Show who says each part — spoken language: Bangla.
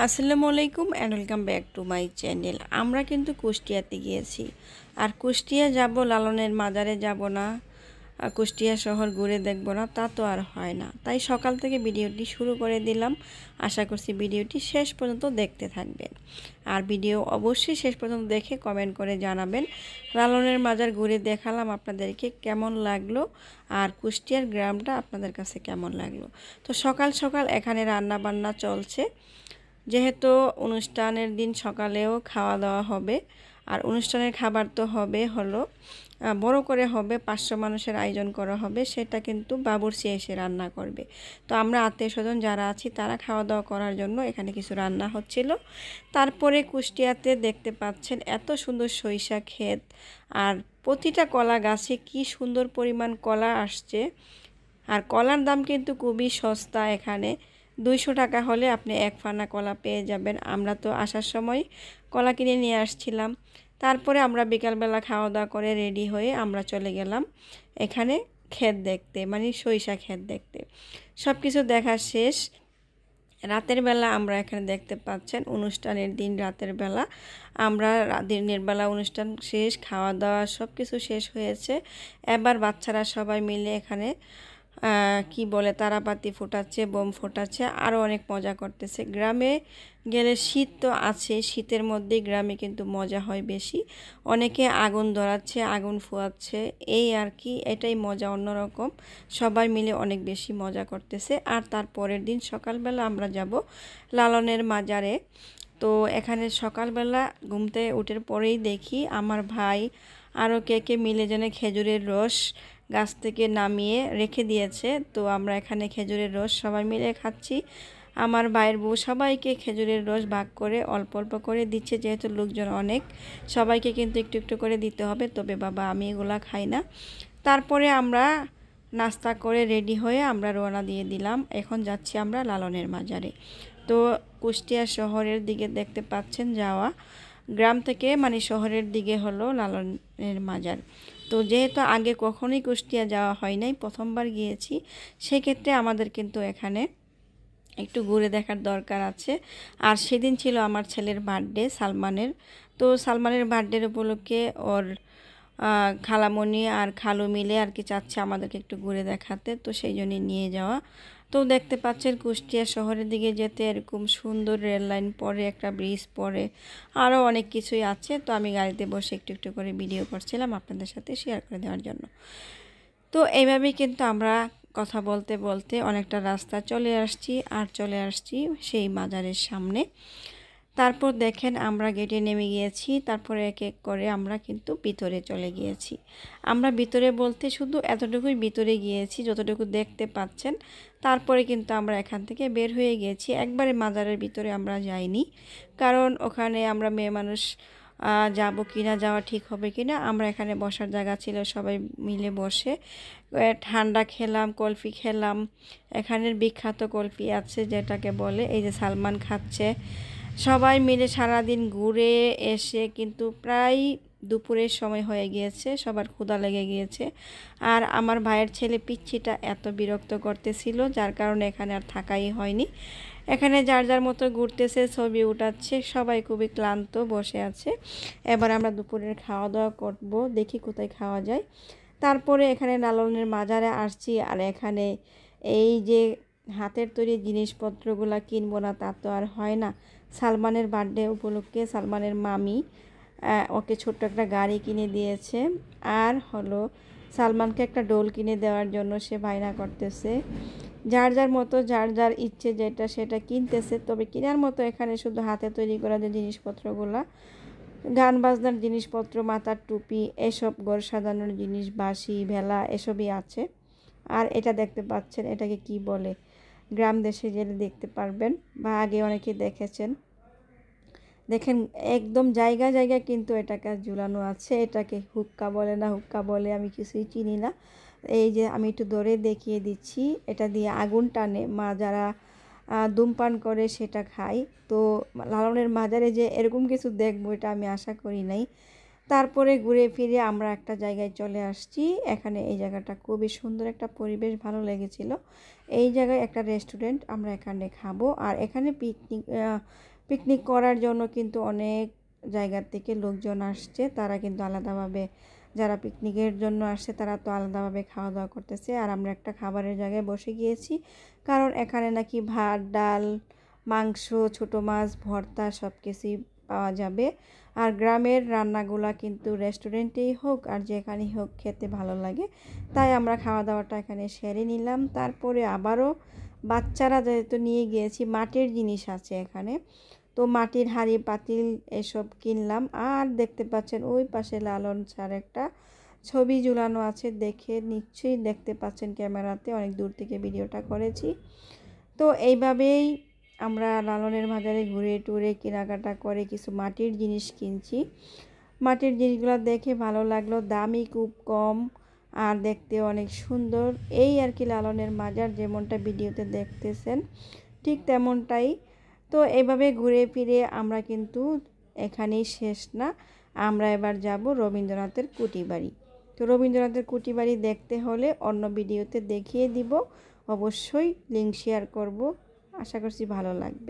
Speaker 1: আসসালামু আলাইকুম and welcome back to my channel. আমরা কিন্তু কুষ্টিয়াতে গিয়েছি, আর কুষ্টিয়া যাব, লালনের মাজারে যাব না, কুষ্টিয়া শহর ঘুরে দেখব না, তা তো আর হয় না। তাই সকাল থেকে ভিডিওটি শুরু করে দিলাম। আশা করছি ভিডিওটি শেষ পর্যন্ত দেখতে থাকবেন, আর ভিডিও অবশ্যই শেষ পর্যন্ত দেখে কমেন্ট করে জানাবেন লালনের মাজার ঘুরে দেখালাম আপনাদেরকে কেমন লাগলো, আর কুষ্টিয়ার গ্রামটা আপনাদের কাছে কেমন লাগলো। তো সকাল সকাল এখানে রান্না বান্না চলছে, যেহেতু অনুষ্ঠানের দিন সকালেও খাওয়া দাওয়া হবে, আর অনুষ্ঠানের খাবার তো হলো বড় করে হবে, 500 মানুষের আয়োজন করা হবে, সেটা কিন্তু বাবুর্চি এসে রান্না করবে। তো আমরা আত্মীয় স্বজন যারা আছি তারা খাওয়া দাওয়া করার জন্য এখানে কিছু রান্না হচ্ছিল। তারপরে কুষ্টিয়াতে দেখতে পাচ্ছেন এত সুন্দর সরিষা ক্ষেত, আর প্রতিটা কলা গাছে কি সুন্দর পরিমাণ কলা আসছে, আর কলার দাম কিন্তু খুবই সস্তা। এখানে 200 টাকা হলে আপনি এক ফানা কলা পেয়ে যাবেন। আমরা তো আসার সময় কলা কিনে নিয়ে আসছিলাম। তারপরে আমরা বিকালবেলা খাওয়া দাওয়া করে রেডি হয়ে আমরা চলে গেলাম এখানে ক্ষেত দেখতে, মানে সরিষা ক্ষেত দেখতে। সব কিছু দেখা শেষ। রাতের বেলা আমরা এখানে দেখতে পাচ্ছেন অনুষ্ঠানের দিন রাতের বেলা আমরা দিনের বেলা অনুষ্ঠান শেষ, খাওয়া দাওয়া সব কিছু শেষ হয়েছে। এবার বাচ্চারা সবাই মিলে এখানে কি বলে তারাবাতি ফোটাচ্ছে, বোম ফোটাচ্ছে, আরও অনেক মজা করতেছে। গ্রামে গেলে শীত তো আছে, শীতের মধ্যেই গ্রামে কিন্তু মজা হয় বেশি। অনেকে আগুন ধরাচ্ছে, আগুন ফুয়াচ্ছে, এই আর কি, এটাই মজা অন্যরকম। সবাই মিলে অনেক বেশি মজা করতেছে। আর তার পরের দিন সকালবেলা আমরা যাব লালনের মাজারে। তো এখানে সকালবেলা ঘুম থেকে উঠের পরেই দেখি আমার ভাই আরও কে মিলে যেন খেজুরের রস গাছ থেকে নামিয়ে রেখে দিয়েছে। তো আমরা এখানে খেজুরের রস সবাই মিলে খাচ্ছি। আমার ভাইয়ের বউ সবাইকে খেজুরের রস ভাগ করে অল্প অল্প করে দিচ্ছে, যেহেতু লোকজন অনেক, সবাইকে কিন্তু একটু একটু করে দিতে হবে। তবে বাবা আমি এগুলা খাই না। তারপরে আমরা নাস্তা করে রেডি হয়ে আমরা রওনা দিয়ে দিলাম। এখন যাচ্ছি আমরা লালনের মাজারে। তো কুষ্টিয়া শহরের দিকে দেখতে পাচ্ছেন যাওয়া, গ্রাম থেকে মানে শহরের দিকে হলো লালনের মাজার। তো যেহেতু আগে কখনোই কুষ্টিয়া যাওয়া হয় নাই, প্রথমবার গিয়েছি, সেক্ষেত্রে আমাদের কিন্তু এখানে একটু ঘুরে দেখার দরকার আছে। আর সেদিন ছিল আমার ছেলের বার্থডে, সালমানের। তো সালমানের বার্থডের উপলক্ষে ওর খালামণি আর খালু মিলে আর কি চাচ্ছে আমাদেরকে একটু ঘুরে দেখাতে, তো সেই জন্যই নিয়ে যাওয়া। তো দেখতে পাচ্ছেন কুষ্টিয়া শহরের দিকে যেতে এরকম সুন্দর রেল লাইন পরে, একটা ব্রিজ পরে, আরও অনেক কিছুই আছে। তো আমি গাড়িতে বসে একটু একটু করে ভিডিও করছিলাম আপনাদের সাথে শেয়ার করে দেওয়ার জন্য। তো এইভাবেই কিন্তু আমরা কথা বলতে বলতে অনেকটা রাস্তা চলে আসছি, আর চলে আসছি সেই মাজারের সামনে। তারপর দেখেন আমরা গেটে নেমে গিয়েছি, তারপরে এক এক করে আমরা কিন্তু ভিতরে চলে গিয়েছি। আমরা ভিতরে বলতে শুধু এতটুকুই ভিতরে গিয়েছি যতটুকু দেখতে পাচ্ছেন। তারপরে কিন্তু আমরা এখান থেকে বের হয়ে গিয়েছি, একবারে মাজারের ভিতরে আমরা যাইনি, কারণ ওখানে আমরা মেয়ে মানুষ যাব কি না, যাওয়া ঠিক হবে কি না। আমরা এখানে বসার জায়গা ছিল, সবাই মিলে বসে ঠান্ডা খেলাম, কলফি খেলাম। এখানের বিখ্যাত কলফি আছে যেটাকে বলে, এই যে সালমান খাচ্ছে। সবাই মিলে সারাদিন ঘুরে এসে কিন্তু প্রায় দুপুরের সময় হয়ে গিয়েছে, সবার ক্ষুধা লেগে গিয়েছে। আর আমার ভাইয়ের ছেলে পিচ্ছিটা এত বিরক্ত করতেছিল, যার কারণে এখানে আর থাকাই হয়নি। এখানে যার যার মতো ঘুরতেছে, ছবি উঠাচ্ছে, সবাই খুবই ক্লান্ত বসে আছে। এবার আমরা দুপুরের খাওয়া দাওয়া করব, দেখি কোথায় খাওয়া যায়। তারপরে এখানে লালনের মাজারে আসছি, আর এখানে এই যে হাতের তৈরি জিনিসপত্রগুলো কিনবো না তা তো আর হয় না। সালমানের বার্থডে উপলক্ষে সালমানের মামি ওকে ছোট্ট একটা গাড়ি কিনে দিয়েছে, আর হলো সালমানকে একটা ডোল কিনে দেওয়ার জন্য সে বায়না করতেছে। যার যার মতো যার যার ইচ্ছে যেটা সেটা কিনতেছে। তবে কেনার মতো এখানে শুধু হাতে তৈরি করা যে জিনিসপত্রগুলো, গান বাজনার জিনিসপত্র, মাথার টুপি, এসব ঘর সাজানোর জিনিস, বাঁশি ভেলা এসবই আছে। আর এটা দেখতে পাচ্ছেন, এটাকে কি বলে, গ্রাম দেশে গেলে দেখতে পারবেন, বা আগে অনেকে দেখেছেন। দেখেন একদম জায়গায় জায়গায় কিন্তু এটাকে ঝুলানো আছে। এটাকে হুক্কা বলে না হুক্কা বলে আমি কিছুই চিনি না। এই যে আমি একটু ধরে দেখিয়ে দিচ্ছি, এটা দিয়ে আগুন টানে, মা যারা ধূমপান করে সেটা খায়। তো লালনের মাজারে যে এরকম কিছু দেখবো এটা আমি আশা করি নাই। তারপরে ঘুরে ফিরে আমরা একটা জায়গায় চলে আসছি। এখানে এই জায়গাটা খুবই সুন্দর একটা পরিবেশ, ভালো লেগেছিল। এই জায়গায় একটা রেস্টুরেন্ট, আমরা এখানে খাবো। আর এখানে পিকনিক করার জন্য কিন্তু অনেক জায়গার থেকে লোকজন আসছে। তারা কিন্তু আলাদাভাবে, যারা পিকনিকের জন্য আসছে তারা তো আলাদাভাবে খাওয়া দাওয়া করতেছে। আর আমরা একটা খাবারের জায়গায় বসে গিয়েছি, কারণ এখানে নাকি ভাত, ডাল, মাংস, ছোটো মাছ, ভর্তা সব কিছুই পাওয়া যাবে। আর গ্রামের রান্নাগুলা কিন্তু রেস্টুরেন্টেই হোক আর যেখানেই হোক খেতে ভালো লাগে। তাই আমরা খাওয়া দাওয়াটা এখানে সেরে নিলাম। তারপরে আবারও বাচ্চারা যেহেতু নিয়ে গিয়েছি, মাটির জিনিস আছে এখানে, তো মাটির হাঁড়ি পাতিল এসব কিনলাম। আর দেখতে পাচ্ছেন ওই পাশে লালন স্যার একটা ছবি ঝুলানো আছে, দেখে নিশ্চয়ই দেখতে পাচ্ছেন ক্যামেরাতে, অনেক দূর থেকে ভিডিওটা করেছি। তো এইভাবেই আমরা লালনের বাজারে ঘুরে টুরে কেনাকাটা করে কিছু মাটির জিনিস কিনছি। মাটির জিনিসগুলো দেখে ভালো লাগলো, দামই খুব কম আর দেখতে অনেক সুন্দর। এই আর কি লালনের বাজার, যেমনটা ভিডিওতে দেখতেছেন ঠিক তেমনটাই। তো এইভাবে ঘুরে ফিরে আমরা কিন্তু এখানেই শেষ না, আমরা এবার যাব রবীন্দ্রনাথের কুটিবাড়ি। তো রবীন্দ্রনাথের কুটিবাড়ি দেখতে হলে অন্য ভিডিওতে দেখিয়ে দিব, অবশ্যই লিঙ্ক শেয়ার করব। আশা করছি ভালো লাগবে।